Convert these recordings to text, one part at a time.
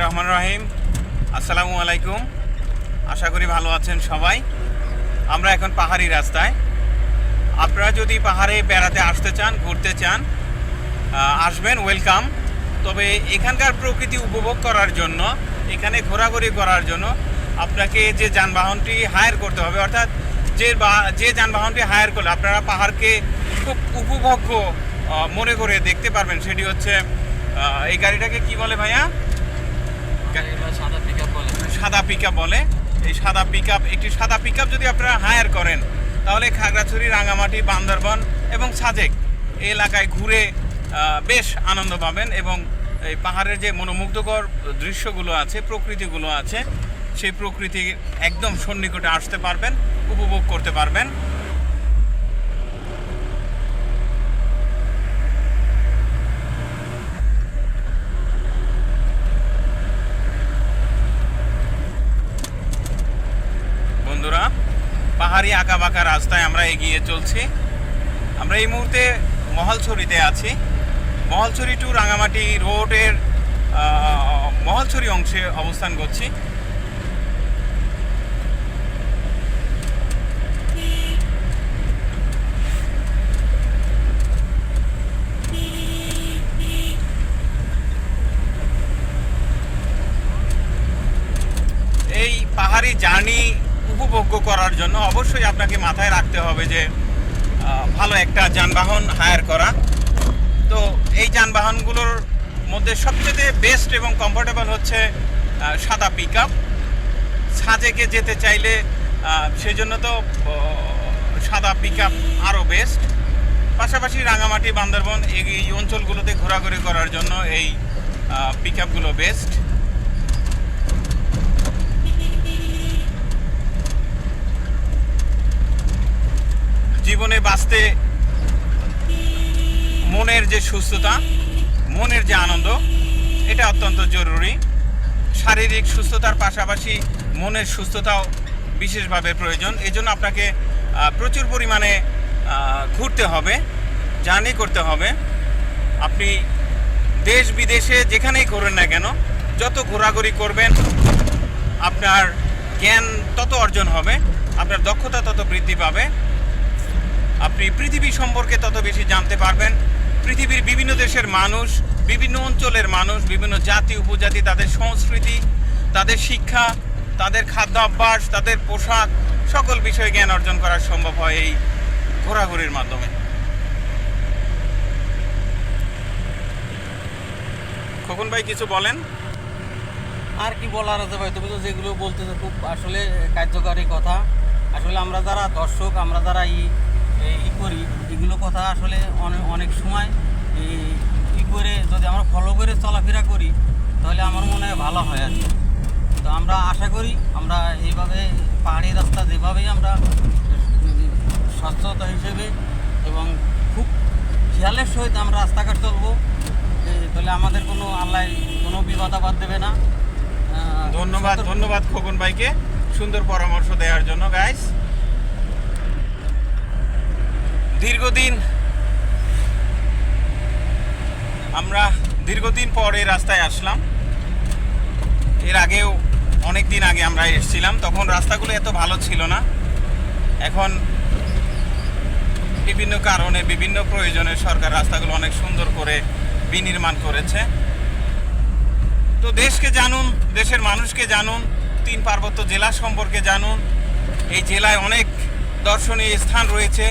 রহমান রহিম। আসসালামু আলাইকুম। আশা করি ভালো আছেন সবাই। আমরা এখন পাহাড়ি রাস্তায়। আপনারা যদি পাহাড়ে বেড়াতে আসতে চান, ঘুরতে চান, আসবেন, ওয়েলকাম। তবে এখানকার প্রকৃতি উপভোগ করার জন্য, এখানে ঘোরাঘুরি করার জন্য আপনাকে যে যানবাহনটি হায়ার করতে হবে, অর্থাৎ যে যানবাহনটি হায়ার করলে আপনারা পাহাড়কে খুব উপভোগ্য মনে করে দেখতে পারবেন, সেটি হচ্ছে এই গাড়িটাকে কি বলে ভাইয়া? সাদা পিকআপ বলে। এই সাদা পিকআপ, একটি সাদা পিকআপ যদি আপনারা হায়ার করেন তাহলে খাগড়াছড়ি, রাঙামাটি, বান্দরবান এবং সাজেক এই এলাকায় ঘুরে বেশ আনন্দ পাবেন এবং এই পাহাড়ের যে মনোমুগ্ধকর দৃশ্যগুলো আছে, প্রকৃতিগুলো আছে, সেই প্রকৃতির একদম সন্নিকটে আসতে পারবেন, উপভোগ করতে পারবেন। বন্ধুরা, পাহাড়ি আঁকাবাঁকা রাস্তায় আমরা এগিয়ে চলছি। আমরা এই মুহূর্তে মহালছড়িতে আছি। মহালছড়ি টু রাঙামাটি রোডের মহালছড়ি অংশে অবস্থান করছি। এই পাহাড়ি জার্নি উপভোগ্য করার জন্য অবশ্যই আপনাকে মাথায় রাখতে হবে যে ভালো একটা যানবাহন হায়ার করা। তো এই যানবাহনগুলোর মধ্যে সবচেয়ে বেস্ট এবং কমফোর্টেবল হচ্ছে সাদা পিকআপ। সাজেকে যেতে চাইলে সেজন্য তো সাদা পিকআপ আরও বেস্ট। পাশাপাশি রাঙামাটি, বান্দরবান এই অঞ্চলগুলোতে ঘোরাঘুরি করার জন্য এই পিকআপগুলো বেস্ট। জীবনে বাঁচতে মনের যে সুস্থতা, মনের যে আনন্দ, এটা অত্যন্ত জরুরি। শারীরিক সুস্থতার পাশাপাশি মনের সুস্থতাও বিশেষভাবে প্রয়োজন। এজন্য আপনাকে প্রচুর পরিমাণে ঘুরতে হবে, জার্নি করতে হবে। আপনি দেশ বিদেশে যেখানেই ঘোরেন না কেন, যত ঘোরাঘুরি করবেন আপনার জ্ঞান তত অর্জন হবে, আপনার দক্ষতা তত বৃদ্ধি পাবে, আপনি পৃথিবী সম্পর্কে তত বেশি জানতে পারবেন। পৃথিবীর বিভিন্ন দেশের মানুষ, বিভিন্ন অঞ্চলের মানুষ, বিভিন্ন জাতি উপজাতি, তাদের সংস্কৃতি, তাদের শিক্ষা, তাদের খাদ্যাভ্যাস, তাদের পোশাক, সকল বিষয়ে জ্ঞান অর্জন করা সম্ভব হয় এই ঘোরাঘুরির মাধ্যমে। খোকন ভাই কিছু বলেন। আর কি বলার আছে ভাই, তুমি তো যেগুলো বলতেছো খুব আসলে কার্যকারী কথা। আসলে আমরা যারা দর্শক, আমরা যারা করি এগুলো কথা আসলে অনেক সময় করে যদি আমরা ফলো করে চলাফেরা করি তাহলে আমার মনে হয় ভালো হয় আর কি। তো আমরা আশা করি আমরা এইভাবে পাহাড়ি রাস্তা যেভাবেই আমরা স্বচ্ছতা হিসেবে এবং খুব খেয়ালের সহিত আমরা রাস্তাঘাট চলবো, তাহলে আমাদের কোনো আল্লাহ কোনো বিপদ আপদ দেবে না। ধন্যবাদ খোকন ভাইকে সুন্দর পরামর্শ দেওয়ার জন্য। গাইস, দীর্ঘদিন পর এই রাস্তায় আসলাম। এর আগেও অনেক দিন আগে আমরা এসেছিলাম, তখন রাস্তাগুলো এত ভালো ছিল না। এখন বিভিন্ন কারণে, বিভিন্ন প্রয়োজনে সরকার রাস্তাগুলো অনেক সুন্দর করে বিনির্মাণ করেছে। তো দেশকে জানুন, দেশের মানুষকে জানুন, 3 পার্বত্য জেলা সম্পর্কে জানুন। এই জেলায় অনেক দর্শনীয় স্থান রয়েছে,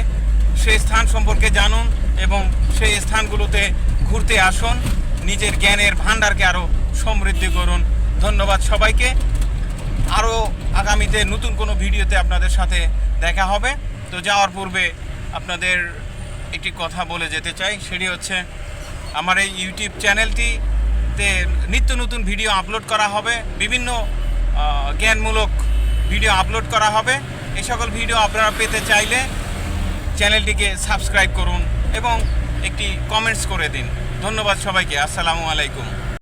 সেই স্থান সম্পর্কে জানুন এবং সেই স্থানগুলোতে ঘুরতে আসুন। নিজের জ্ঞানের ভান্ডারকে আরও সমৃদ্ধি করুন। ধন্যবাদ সবাইকে। আরও আগামীতে নতুন কোনো ভিডিওতে আপনাদের সাথে দেখা হবে। তো যাওয়ার পূর্বে আপনাদের একটি কথা বলে যেতে চাই, সেটি হচ্ছে আমার এই ইউটিউব চ্যানেলটিতে নিত্য নতুন ভিডিও আপলোড করা হবে, বিভিন্ন জ্ঞানমূলক ভিডিও আপলোড করা হবে। এই সকল ভিডিও আপনারা পেতে চাইলে চ্যানেলটিকে সাবস্ক্রাইব করুন এবং একটি কমেন্টস করে দিন। ধন্যবাদ সবাইকে। আসসালামু আলাইকুম।